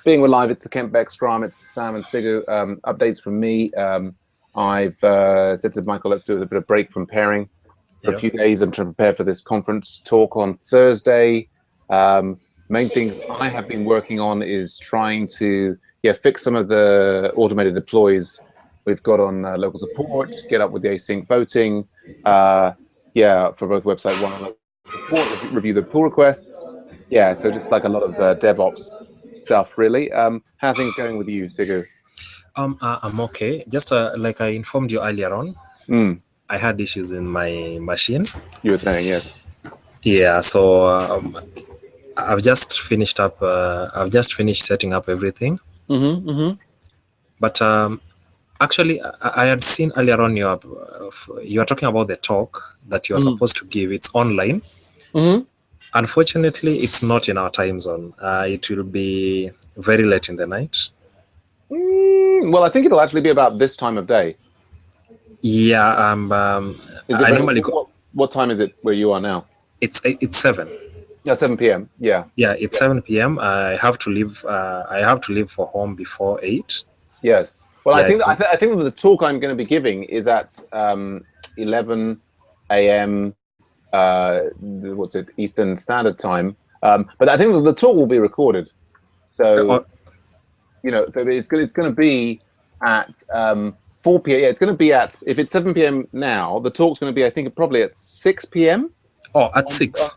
being we're live, it's the Kent Beck Scrum. It's Sam and Sigu. Updates from me. I've said to Michael, let's do a bit of break from pairing for a few days. I'm trying to prepare for this conference talk on Thursday. Main things I have been working on is trying to fix some of the automated deploys we've got on local support, get up with the async voting, for both website one and local support, review the pull requests. Yeah, so just like a lot of DevOps stuff, really. How are things going with you, Sigu? I'm okay. Just like I informed you earlier on, I had issues in my machine. You were saying, yes. Yeah, so I've just finished up. I've just finished setting up everything. But actually, I had seen earlier on you are talking about the talk that you are supposed to give. It's online. Unfortunately, it's not in our time zone. It will be very late in the night. Well, I think it'll actually be about this time of day. Yeah. Is it normally what time is it where you are now? It's 7. Yeah, 7 p.m. Yeah. Yeah, it's 7 p.m. I have to leave. I have to leave for home before 8. Yes. Well, I think the talk I'm going to be giving is at 11 a.m. Eastern Standard Time. But I think the talk will be recorded. So so it's going to be at 4 p.m. Yeah, it's going to be at, if it's 7 p.m. now, the talk's going to be, I think, probably at 6 p.m. Oh, at 6.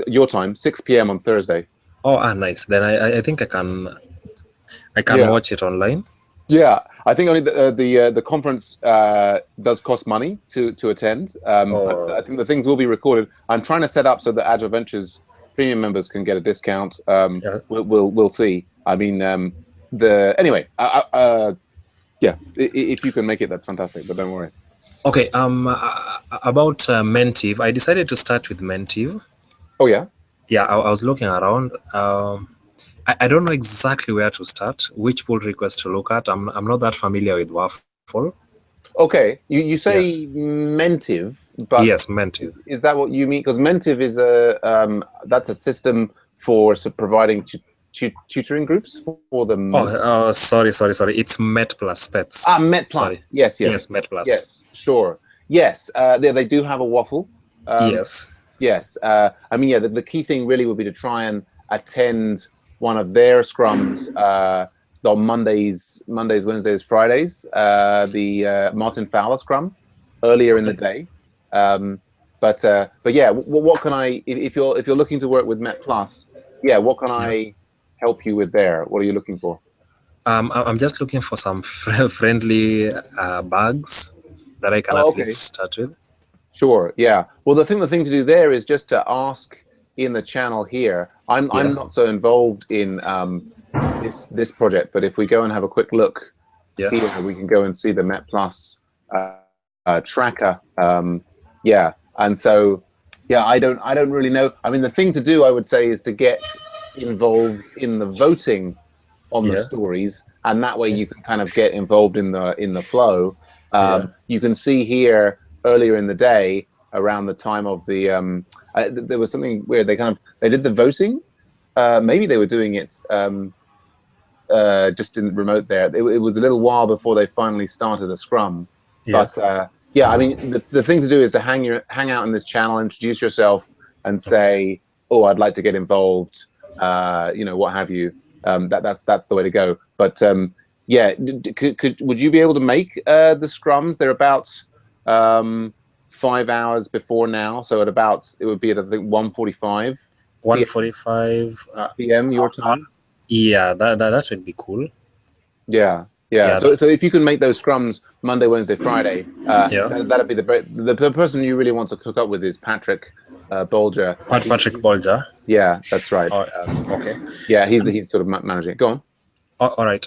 Your time, 6 p.m. on Thursday. Oh, nice. Then I think I can watch it online. Yeah, I think only the conference does cost money to attend. I think the things will be recorded. I'm trying to set up so that Agile Ventures premium members can get a discount. We'll see. I mean, if you can make it, that's fantastic. But don't worry. Okay. About Mentiv, I decided to start with Mentiv. Oh yeah. Yeah, I was looking around. I don't know exactly where to start, which pull request to look at. I'm not that familiar with Waffle. Okay, you say Mentiv, but yes, Mentiv. Is that what you mean? Because Mentiv is that's a system for providing tutoring groups for them. Oh, sorry. It's Met plus Pets. Met plus. Sorry. Yes, Met plus. Yes, sure. Yes, they do have a Waffle. Yes. Yes. I mean, the key thing really would be to try and attend one of their scrums on Mondays, Wednesdays, Fridays. The Martin Fowler scrum earlier in the day. But yeah, what can I? If you're looking to work with Met Plus, what can I help you with there? What are you looking for? I'm just looking for some friendly bugs that I can at least start with. Sure. Yeah. Well, the thing to do there is just to ask in the channel here. I'm not so involved in this project, but if we go and have a quick look here, we can go and see the Met Plus tracker. And so I don't really know. I mean, the thing to do, I would say, is to get involved in the voting on the stories, and that way you can kind of get involved in the flow. You can see here earlier in the day, around the time of the there was something weird. They did the voting. Maybe they were doing it just in remote there. It was a little while before they finally started a scrum. But I mean, the thing to do is to hang out in this channel, introduce yourself, and say, "Oh, I'd like to get involved." What have you? That's the way to go. But would you be able to make the scrums? They're about 5 hours before now, so it would be at, I think, 1:45. 1:45 p.m. your time. That would be cool. Yeah. So if you can make those scrums Monday, Wednesday, Friday, that'd be the person you really want to hook up with is Patrick Bolger. Patrick Bolger. Yeah, that's right. Okay. Yeah, he's sort of managing it. Go on. All right.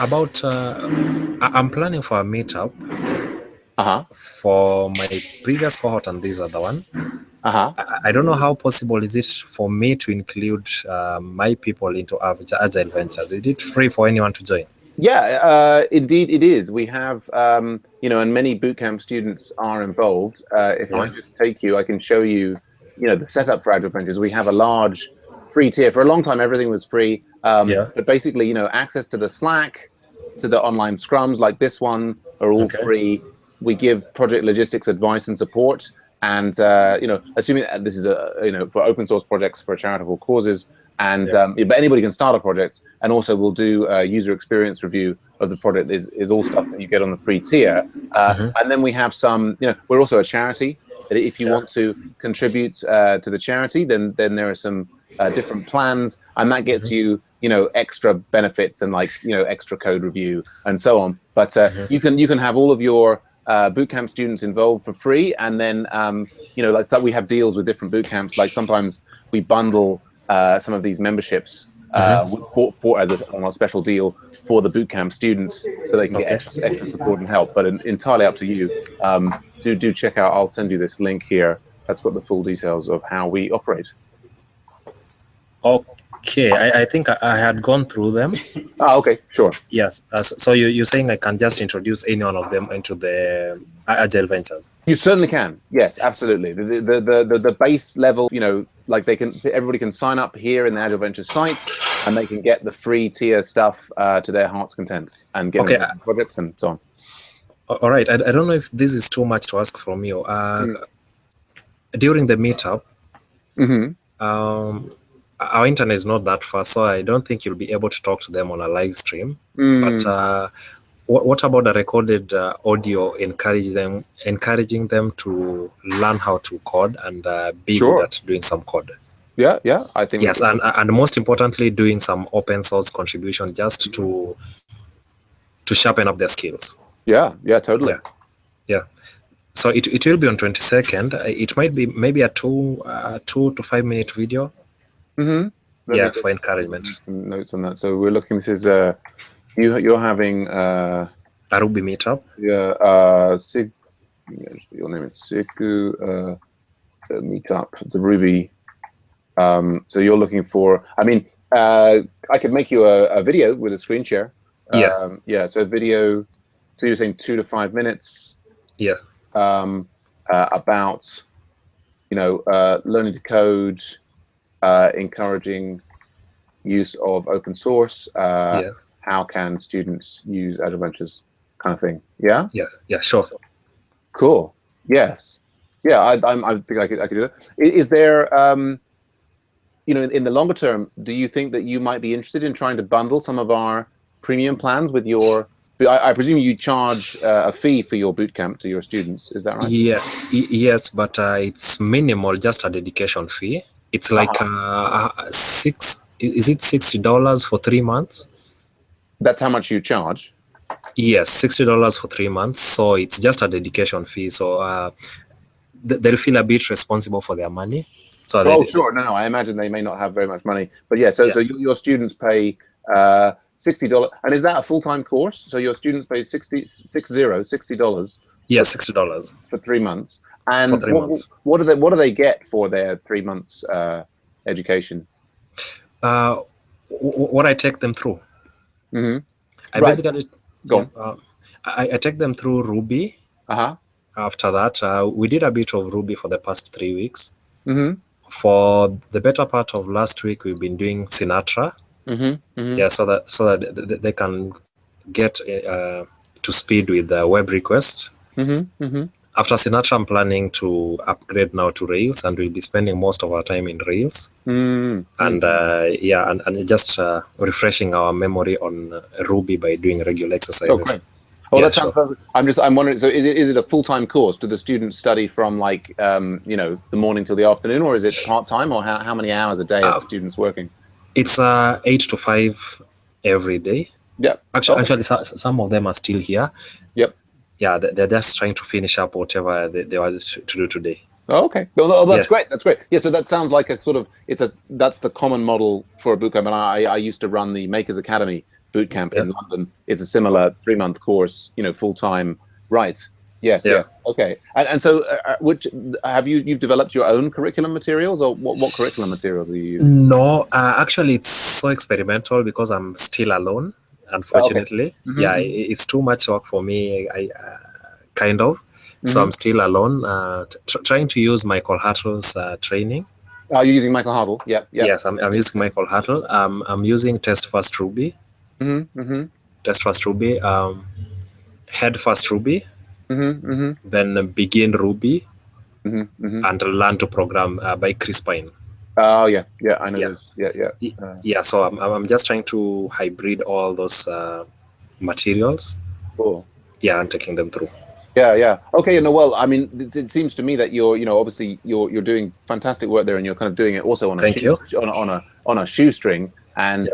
About I'm planning for a meetup. For my previous cohort and this other one. I don't know how possible is it for me to include my people into Agile Ventures. Is it free for anyone to join? Yeah, indeed it is. We have, and many bootcamp students are involved. If I just take you, I can show you, the setup for Agile Ventures. We have a large free tier. For a long time, everything was free. Yeah. But basically, you know, access to the Slack, to the online scrums like this one are all free. We give project logistics advice and support. And, you know, assuming that this is you know, for open source projects for charitable causes. And but anybody can start a project, and also we'll do a user experience review of the project. Is all stuff that you get on the free tier. And then we have some, you know, we're also a charity. If you want to contribute to the charity, then there are some different plans, and that gets you, you know, extra benefits and, like, you know, extra code review and so on. But you can have all of your bootcamp students involved for free, and then you know, like, so we have deals with different bootcamps. Like sometimes we bundle some of these memberships for as on a special deal for the bootcamp students, so they can get extra support and help. But entirely up to you. Do check out. I'll send you this link here. That's got the full details of how we operate. Okay, I think I had gone through them. Okay, sure. Yes. So you're saying I can just introduce any one of them into the Agile Ventures? You certainly can. Yes, absolutely. The base level, you know, like everybody can sign up here in the Agile Ventures site, and they can get the free tier stuff to their heart's content and get projects and so on. All right. I don't know if this is too much to ask from you. During the meetup, our internet is not that fast, so I don't think you'll be able to talk to them on a live stream. But what about the recorded audio, encouraging them to learn how to code and be good at doing some code? Yeah, I think yes, and most importantly, doing some open source contribution just to sharpen up their skills. Yeah, totally. Yeah. So it will be on 22nd. It might be maybe a 2 to 5 minute video. Yeah, for encouragement. Some notes on that. So we're looking. This is you're having a Ruby meetup. Yeah. Your name is Siku meetup. It's a Ruby. So you're looking for. I mean, I could make you a video with a screen share. Yeah. So video. So you're saying 2 to 5 minutes. Yeah. About, you know, learning to code, encouraging use of open source. How can students use Agile Ventures, kind of thing? Yeah. Yeah. Sure. Cool. Yes. Yeah. I think I could do that. Is there, you know, in the longer term, do you think that you might be interested in trying to bundle some of our premium plans with your? I presume you charge a fee for your bootcamp to your students. Is that right? Yeah. Yes, but it's minimal, just a dedication fee. It's like Is it $60 for 3 months? That's how much you charge? Yes, $60 for 3 months. So it's just a dedication fee. So they'll feel a bit responsible for their money. So sure. No, I imagine they may not have very much money. But yeah, so your students pay $60. And is that a full-time course? So your students pay $60? Yeah, $60 for 3 months. And for 3 months. What do they get for their 3 months education? What I take them through. I basically I take them through Ruby. After that, we did a bit of Ruby for the past 3 weeks. For the better part of last week, we've been doing Sinatra. Yeah, so that they can get to speed with the web requests. After Sinatra, I'm planning to upgrade now to Rails, and we'll be spending most of our time in Rails. And and just refreshing our memory on Ruby by doing regular exercises. That sounds perfect. I'm wondering. So is it a full-time course? Do the students study from like you know, the morning till the afternoon, or is it part-time, or how many hours a day are the students working? It's 8 to 5 every day. Yeah. Actually, some of them are still here. Yep. Yeah, they're just trying to finish up whatever they want to do today. Oh, okay. Well, that's great. That's great. Yeah. So that sounds like a sort of that's the common model for a bootcamp. And I used to run the Makers Academy bootcamp in London. It's a similar 3-month course, you know, full time. Right. Yes. Yeah. Okay. And so, which have you've developed your own curriculum materials, or what curriculum materials are you using? No, actually, it's so experimental because I'm still alone. Unfortunately, it's too much work for me. So I'm still alone. Trying to use Michael Hartle's training. Are you using Michael Hardle? Yep. Yes, I'm using Michael Hardle. I'm using Test First Ruby. Test First Ruby. Head First Ruby. Then Begin Ruby. And Learn to Program by Chris Pine. Oh yeah, I know those. Yeah. So I'm just trying to hybrid all those materials. Cool. Yeah, and taking them through. Yeah. Okay. No, well, I mean, it seems to me that you're, obviously you're doing fantastic work there, and you're kind of doing it also on a shoestring. And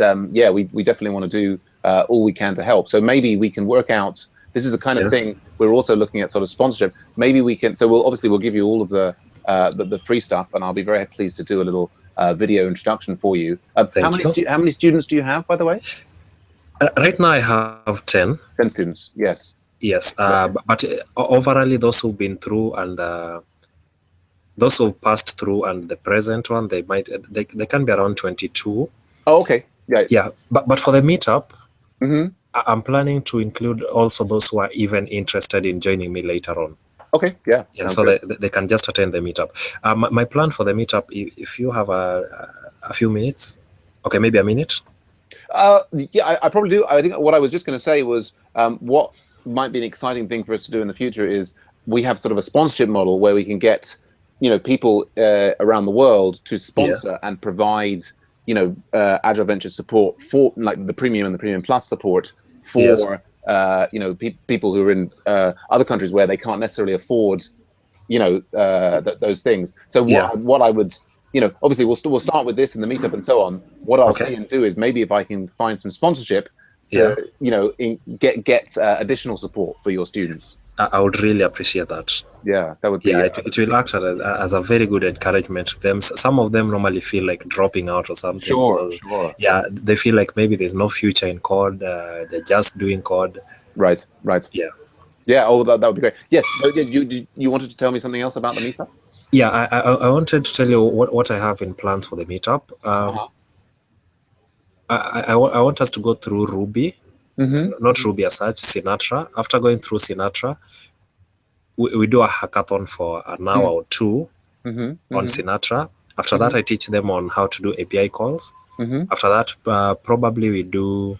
we definitely want to do all we can to help. So maybe we can work out. This is the kind of thing we're also looking at, sort of sponsorship. Maybe we can. So we'll give you all of the free stuff, and I'll be very pleased to do a little video introduction for you. How many students do you have, by the way? Right now I have 10. 10 students. Yes. Yes, but overall, those who've been through and those who've passed through and the present one, they can be around 22. Oh, okay. Yeah. But for the meetup, I'm planning to include also those who are even interested in joining me later on. Okay. Yeah. So they can just attend the meetup. My plan for the meetup, if you have a few minutes, okay, maybe a minute. Yeah, I probably do. I think what I was just going to say was what might be an exciting thing for us to do in the future is we have sort of a sponsorship model where we can get people around the world to sponsor and provide Agile Venture support for like the premium and the premium plus support for people who are in other countries where they can't necessarily afford those things. So what I would obviously we'll start with this in the meetup and so on. What I'll see and do is maybe if I can find some sponsorship to get additional support for your students. I would really appreciate that. Yeah, that would be. Yeah, it will act as a very good encouragement to them. Some of them normally feel like dropping out or something. Sure. Yeah, they feel like maybe there's no future in code. They're just doing code. Right. Yeah. Oh, that would be great. Yes. So, you wanted to tell me something else about the meetup? Yeah, I wanted to tell you what I have in plans for the meetup. I want us to go through Ruby, not Ruby as such, Sinatra. After going through Sinatra, we do a hackathon for an hour or two on Sinatra. After that, I teach them on how to do API calls. After that, probably we do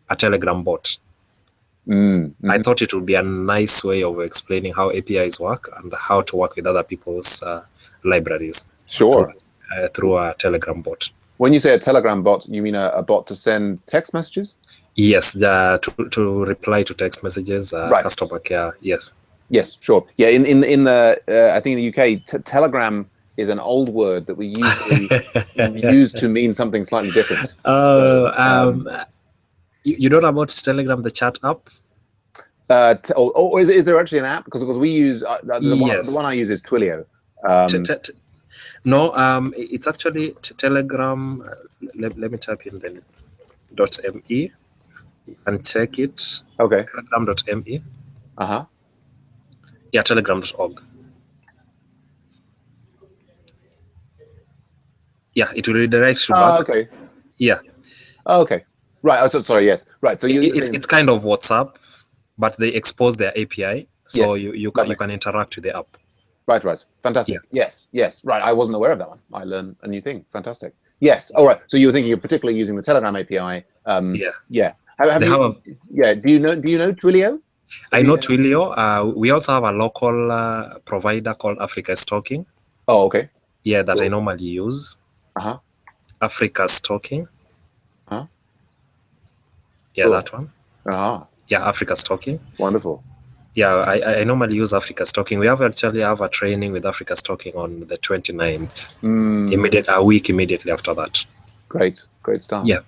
a Telegram bot. I thought it would be a nice way of explaining how APIs work and how to work with other people's libraries. Sure. Through a Telegram bot. When you say a Telegram bot, you mean a bot to send text messages? Yes, to reply to text messages, customer care. Yes, sure. Yeah, in the I think in the UK, Telegram is an old word that we usually use to mean something slightly different. You know about Telegram, the chat app? Or is there actually an app? Because we use the one I use is Twilio. No, it's actually Telegram. Let me type in the .me and check it. Okay. Telegram.me. Yeah, telegram.org. Yeah, it will redirect to back. Okay. Yeah. Okay. Right. Oh, so sorry. Yes. Right. So it's kind of WhatsApp, but they expose their API, so you can interact with the app. Right. Fantastic. Yeah. Yes. Right. I wasn't aware of that one. I learned a new thing. Fantastic. Yes. All right. So you were thinking you're particularly using the Telegram API. Yeah. Do you know Twilio? I know Twilio. We also have a local provider called Africa's Talking. Oh, okay. Yeah, that I normally use. Africa's Talking. Yeah, that one. Yeah, Africa's Talking. Wonderful. Yeah, I normally use Africa's Talking. We actually have a training with Africa's Talking on the 29th. A week immediately after that. Great stuff. Yeah.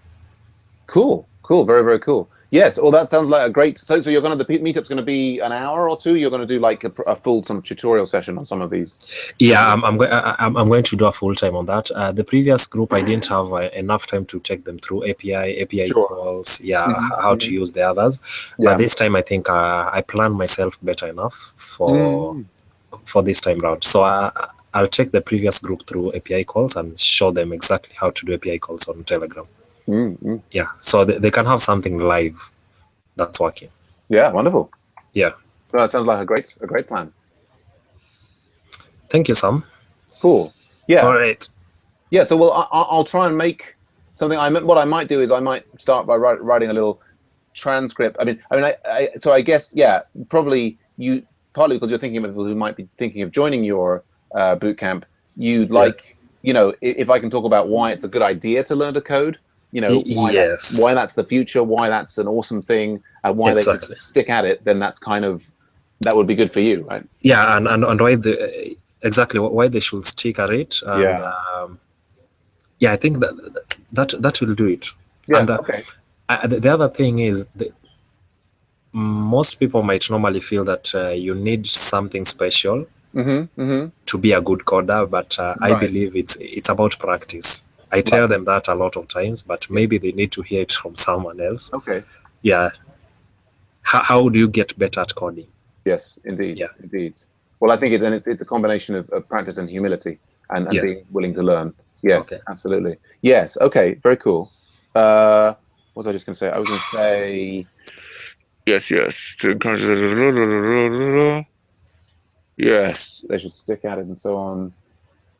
Cool. Very, very cool. Yes. Well, that sounds like a great. So you're the meetup's going to be an hour or two. You're going to do like a full tutorial session on some of these. Yeah, I'm going to do a full time on that. The previous group I didn't have enough time to take them through API calls. Yeah, how to use the others. But this time I think I planned myself better enough for this time round. So I'll take the previous group through API calls and show them exactly how to do API calls on Telegram. Yeah, so they can have something live that's working. Yeah, wonderful. Yeah, well, that sounds like a great plan. Thank you, Sam. Cool. Yeah. All right. Yeah. So, well, I'll try and make something. What I might do is I might start by writing a little transcript. So I guess, yeah, probably you, partly because you're thinking of people who might be thinking of joining your boot camp. You'd like, if I can talk about why it's a good idea to learn to code, why Yes, that's the future, why that's an awesome thing, and why they should exactly. stick at it, then that would be good for you, right? Yeah, and why exactly why they should stick at it, and Yeah. yeah, I think that will do it. Yeah. And Okay. the other thing is, most people might normally feel that you need something special to be a good coder, but I Right. believe it's about practice. I tell Right. them that a lot of times, but maybe they need to hear it from someone else. Okay. Yeah. How do you get better at coding? Yes, indeed. Yeah. Indeed. Well, I think it's a combination of practice and humility and Yeah. being willing to learn. Yes, Okay. absolutely. Yes. Okay. Very cool. What was I just going to say? I was going to say, yes, to encourage. Yes, they should stick at it and so on.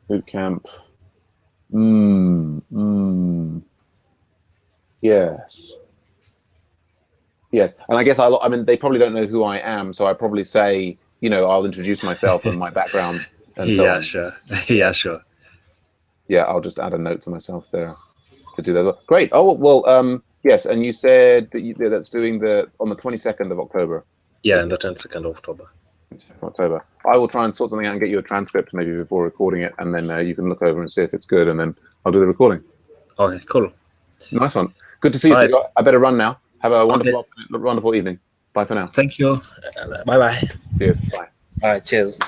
Boot camp. Yes. Yes, and I guess I mean, they probably don't know who I am, so I probably say, I'll introduce myself and my background and so Yeah, on. sure. Yeah, sure. Yeah, I'll just add a note to myself there to do that. Great. Oh well, yes, and you said that's doing on the 22nd of October. Yeah, on the 22nd of October. October. I will try and sort something out and get you a transcript maybe before recording it, and then you can look over and see if it's good, and then I'll do the recording. Okay, cool. Nice one. Good to see you. Right. I better run now. Have a wonderful evening. Bye for now. Thank you. Bye-bye. Cheers. Bye. All right, cheers.